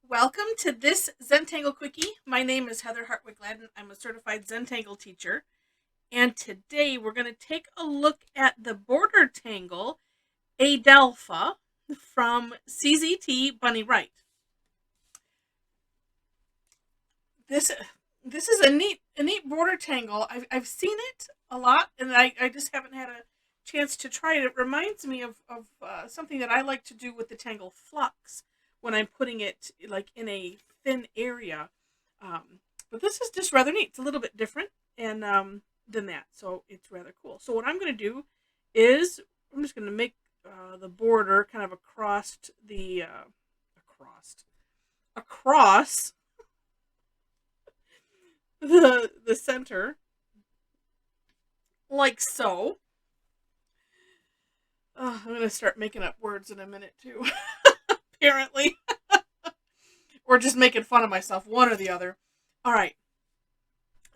Welcome to this Zentangle Quickie. My name is Heather Hartwick Gladden. I'm a Certified Zentangle Teacher. And today we're going to take a look at the border tangle A-dalfa from CZT Bunny Wright. This this is a neat border tangle. I've seen it a lot, and I just haven't had a chance to try it. It reminds me of something that I like to do with the Tangle Flux when I'm putting it like in a thin area. But this is just rather neat. It's a little bit different and than that, so it's rather cool. So what I'm going to do is I'm just going to make the border kind of across across the center, like so. I'm going to start making up words in a minute too, apparently. Or just making fun of myself, one or the other. All right.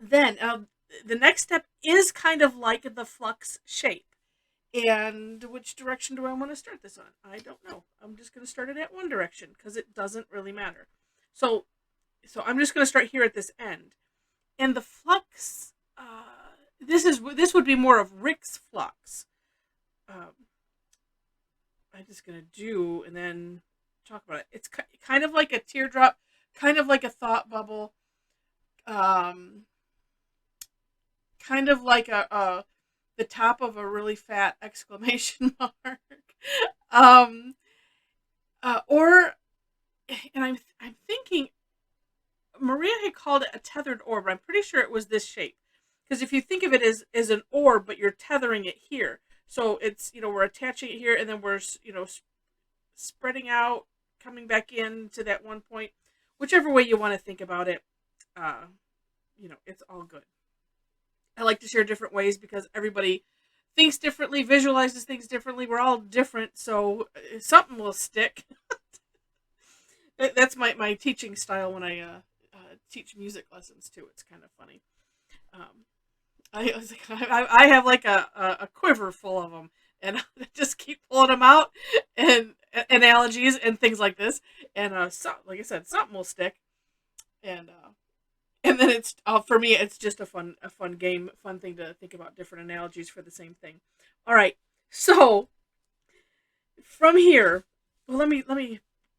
Then the next step is kind of like the flux shape. And which direction do I want to start this on? I don't know. I'm just going to start it at one direction because it doesn't really matter. So I'm just going to start here at this end. And the flux, this would be more of Rick's flux. I'm just going to do and then talk about it. It's kind of like a teardrop, kind of like a thought bubble, um, kind of like the top of a really fat exclamation mark, um, or and I'm thinking Maria had called it a tethered orb. But I'm pretty sure it was this shape because if you think of it as an orb, but you're tethering it here, so it's we're attaching it here and then we're spreading out, coming back in to that one point, whichever way you want to think about it. Uh, it's all good. I like to share different ways because everybody thinks differently, visualizes things differently. We're all different, so something will stick. That's my teaching style when I teach music lessons too. It's kind of funny. Um, I have like a quiver full of them, and I just keep pulling them out and analogies and things like this. And like I said, something will stick, and then it's for me. It's just a fun game, fun thing to think about different analogies for the same thing. All right, so from here, well, let me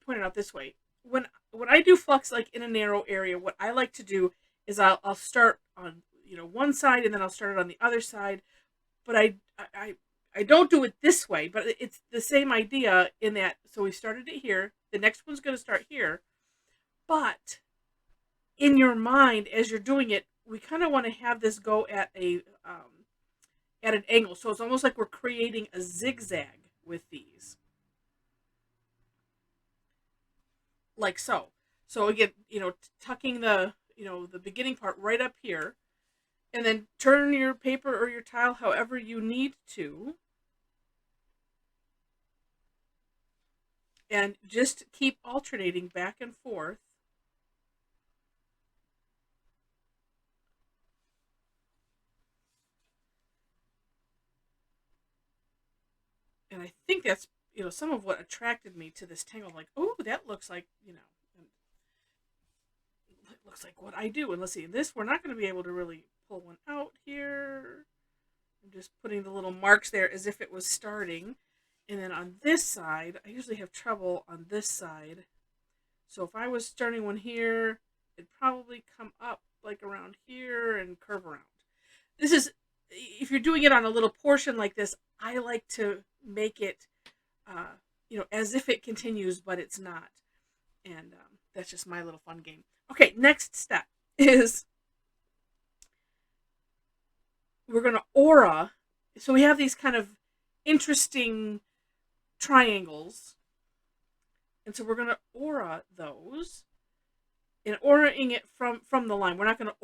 point it out this way. When I do flux like in a narrow area, what I like to do is I'll start on one side and then I'll start it on the other side, but I don't do it this way, but it's the same idea in that. So we started it here. The next one's going to start here, but in your mind as you're doing it, we kind of want to have this go at an angle. So it's almost like we're creating a zigzag with these, like so. So again, tucking the beginning part right up here, and then turn your paper or your tile however you need to, and just keep alternating back and forth. And I think that's some of what attracted me to this tangle. Like, oh, that looks like it looks like what I do. And let's see, this we're not going to be able to really pull one out here. I'm just putting the little marks there as if it was starting. And then on this side, I usually have trouble on this side. So if I was starting one here, it'd probably come up like around here and curve around. This is, if you're doing it on a little portion like this, I like to make it, as if it continues, but it's not. And that's just my little fun game. Okay, next step is we're going to aura. So we have these kind of interesting triangles. And so we're going to aura those and auraing it from the line. We're not going to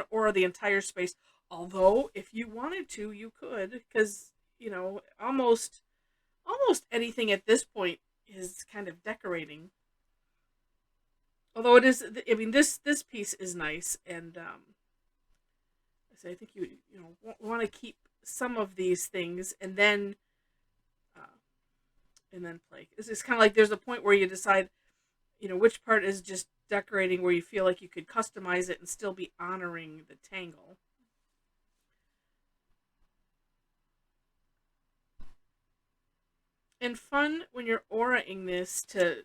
aura the entire space. Although if you wanted to, you could, because almost anything at this point is kind of decorating. Although it is, I mean, this piece is nice, and so I think you want to keep some of these things, and then play. It's kind of like there's a point where you decide which part is just decorating where you feel like you could customize it and still be honoring the tangle. And fun when you're auraing this to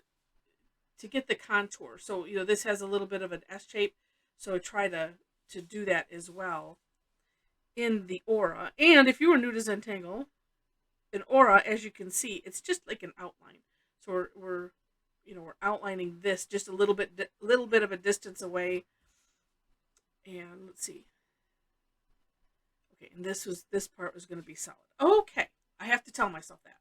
get the contour. So, this has a little bit of an S shape, so try to do that as well in the aura. And if you are new to Zentangle, an aura, as you can see, it's just like an outline. So we're outlining this just a little bit of a distance away. And let's see. Okay, and this part was going to be solid. Okay, I have to tell myself that.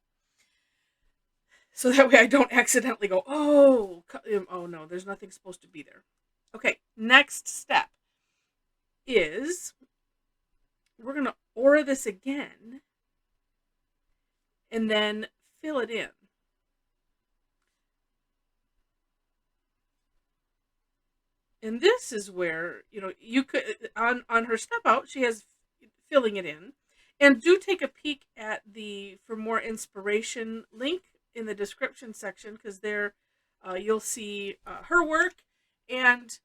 So that way I don't accidentally go, oh no, there's nothing supposed to be there. Okay, next step is we're going to aura this again and then fill it in. And this is where, you could, on her step out, she has filling it in. And do take a peek at the For More Inspiration link in the description section, because there you'll see her work. And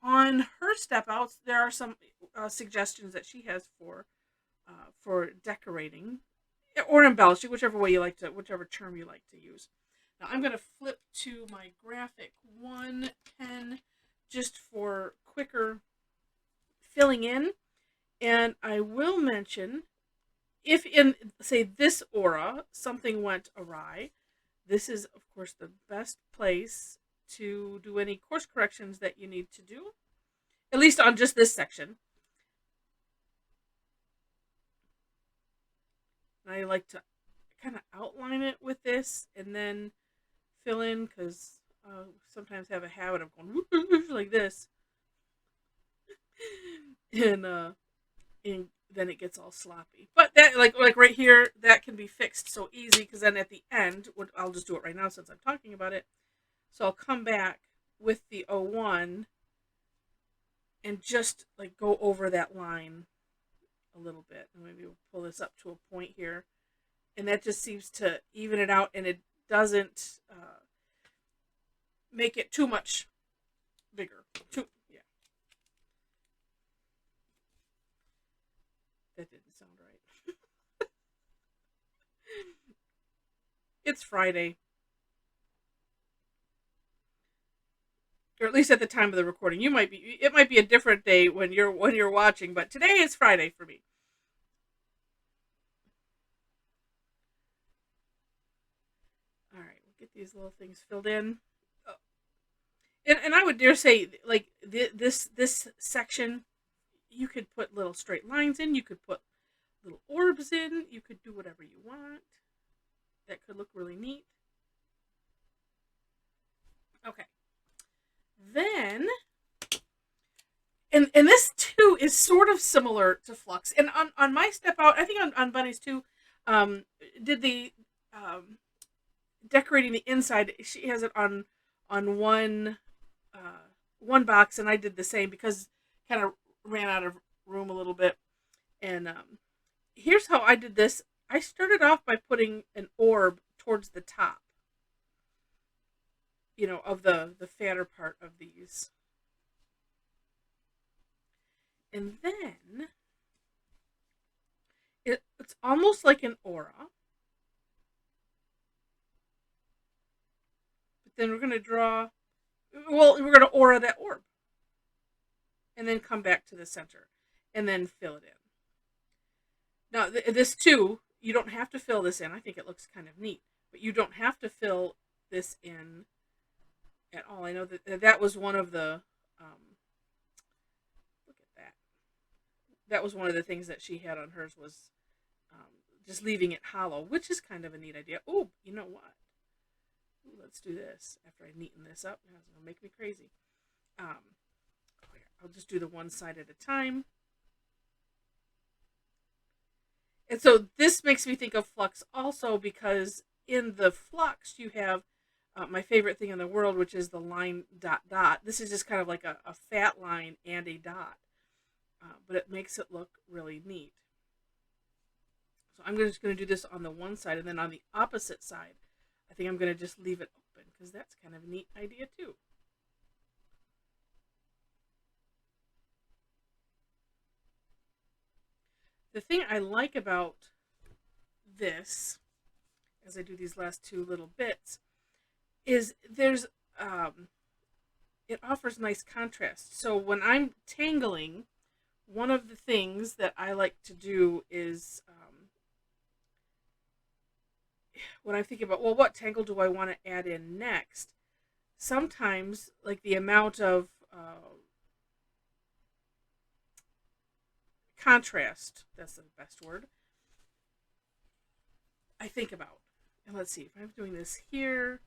on her step outs, there are some suggestions that she has for decorating or embellishing, whichever term you like to use. Now I'm going to flip to my graphic 110 just for quicker filling in. And I will mention, if in, say, this aura, something went awry, this is, of course, the best place to do any course corrections that you need to do, at least on just this section. And I like to kind of outline it with this and then fill in, because I sometimes have a habit of going like this. And then it gets all sloppy. But that, like right here, that can be fixed so easy, because then at the end, I'll just do it right now since I'm talking about it. So I'll come back with the 01 and just like go over that line a little bit. And maybe we'll pull this up to a point here. And that just seems to even it out, and it doesn't make it too much bigger. Yeah. That didn't sound right. It's Friday. Or at least at the time of the recording. It might be a different day when you're watching, but today is Friday for me. All right, we'll get these little things filled in. Oh. And I would dare say, like, this section, you could put little straight lines in, you could put little orbs in, you could do whatever you want. That could look really neat. Okay. Then, and this too is sort of similar to Flux. And on my step out, I think on Bunny's too, did the decorating the inside. She has it on one box, and I did the same because kind of ran out of room a little bit. And here's how I did this. I started off by putting an orb towards the top, of the fatter part of these. And then it's almost like an aura. But then we're going to aura that orb. And then come back to the center. And then fill it in. Now, this too, you don't have to fill this in. I think it looks kind of neat. But you don't have to fill this in at all. I know that was one of the... look at that. That was one of the things that she had on hers was just leaving it hollow, which is kind of a neat idea. Oh, you know what? Ooh, let's do this after I neaten this up. It's going to make me crazy. I'll just do the one side at a time. And so this makes me think of Flux also, because in the Flux you have my favorite thing in the world, which is the line ... This is just kind of like a fat line and a dot. But it makes it look really neat. So I'm just going to do this on the one side, and then on the opposite side, I think I'm going to just leave it open, because that's kind of a neat idea too. The thing I like about this, as I do these last two little bits, is it offers nice contrast. So when I'm tangling, one of the things that I like to do is when I'm thinking about, well, what tangle do I want to add in next? Sometimes, like the amount of contrast, that's the best word, I think about. And let's see, if I'm doing this here,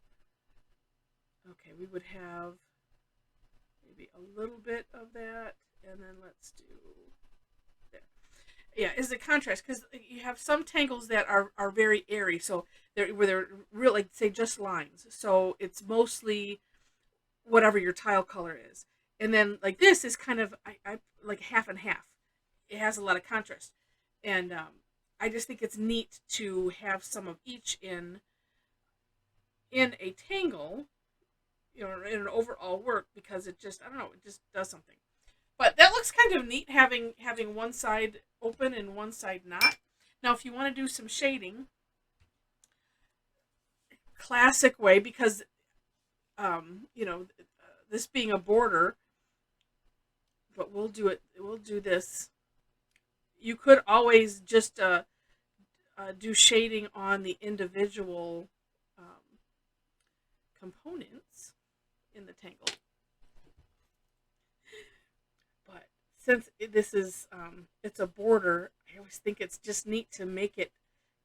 okay, we would have maybe a little bit of that, and then let's do there. Yeah, is the contrast, because you have some tangles that are very airy, so they're real, like say just lines. So it's mostly whatever your tile color is, and then like this is kind of I like half and half. It has a lot of contrast, and I just think it's neat to have some of each in a tangle, you know, in an overall work, because it just, I don't know, it just does something. But that looks kind of neat, having one side open and one side not. Now, if you want to do some shading, classic way, because you know, this being a border, but we'll do it. We'll do this. You could always just do shading on the individual components in the tangle. But since this is it's a border, I always think it's just neat to make it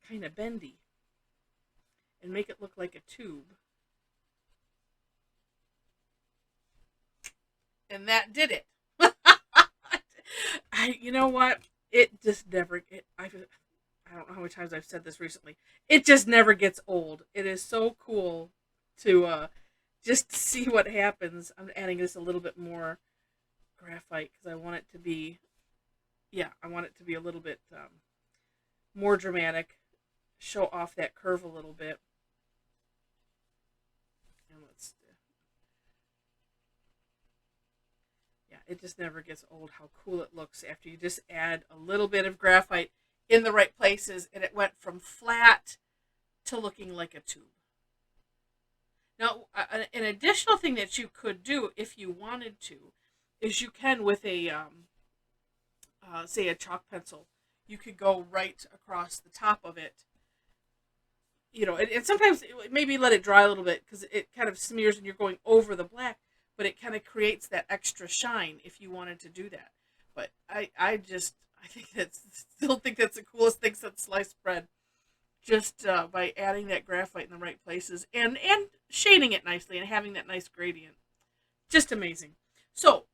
kind of bendy and make it look like a tube. And that did it. You know what? It just never. I don't know how many times I've said this recently. It just never gets old. It is so cool to just see what happens. I'm adding this a little bit more graphite because I want it to be, yeah, I want it to be a little bit more dramatic, show off that curve a little bit. And let's, yeah, it just never gets old how cool it looks after you just add a little bit of graphite in the right places, and it went from flat to looking like a tube. Now, an additional thing that you could do if you wanted to is you can, with a say a chalk pencil, you could go right across the top of it, you know, and sometimes maybe let it dry a little bit because it kind of smears and you're going over the black, but it kind of creates that extra shine if you wanted to do that. But I still think that's the coolest thing since sliced bread, just by adding that graphite in the right places and shading it nicely and having that nice gradient. Just amazing. So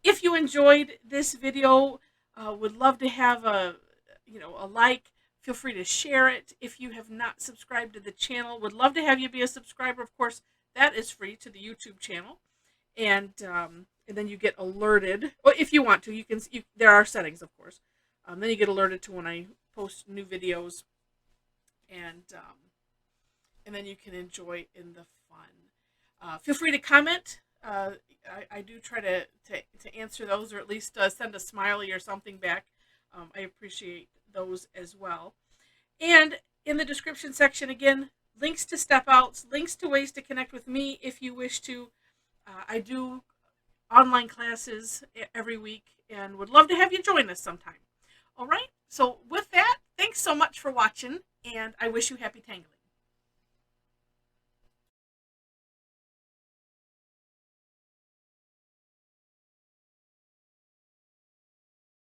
if you enjoyed this video, would love to have a like. Feel free to share it. If you have not subscribed to the channel, would love to have you be a subscriber. Of course, that is free to the YouTube channel, and then you get alerted. Well, if you want to, there are settings, of course. Then you get alerted to when I post new videos, and then you can enjoy in the fun. Feel free to comment. I do try to answer those, or at least send a smiley or something back. I appreciate those as well. And in the description section, again, links to step outs, links to ways to connect with me if you wish to. I do online classes every week and would love to have you join us sometime. All right, so with that, thanks so much for watching, and I wish you happy tangling.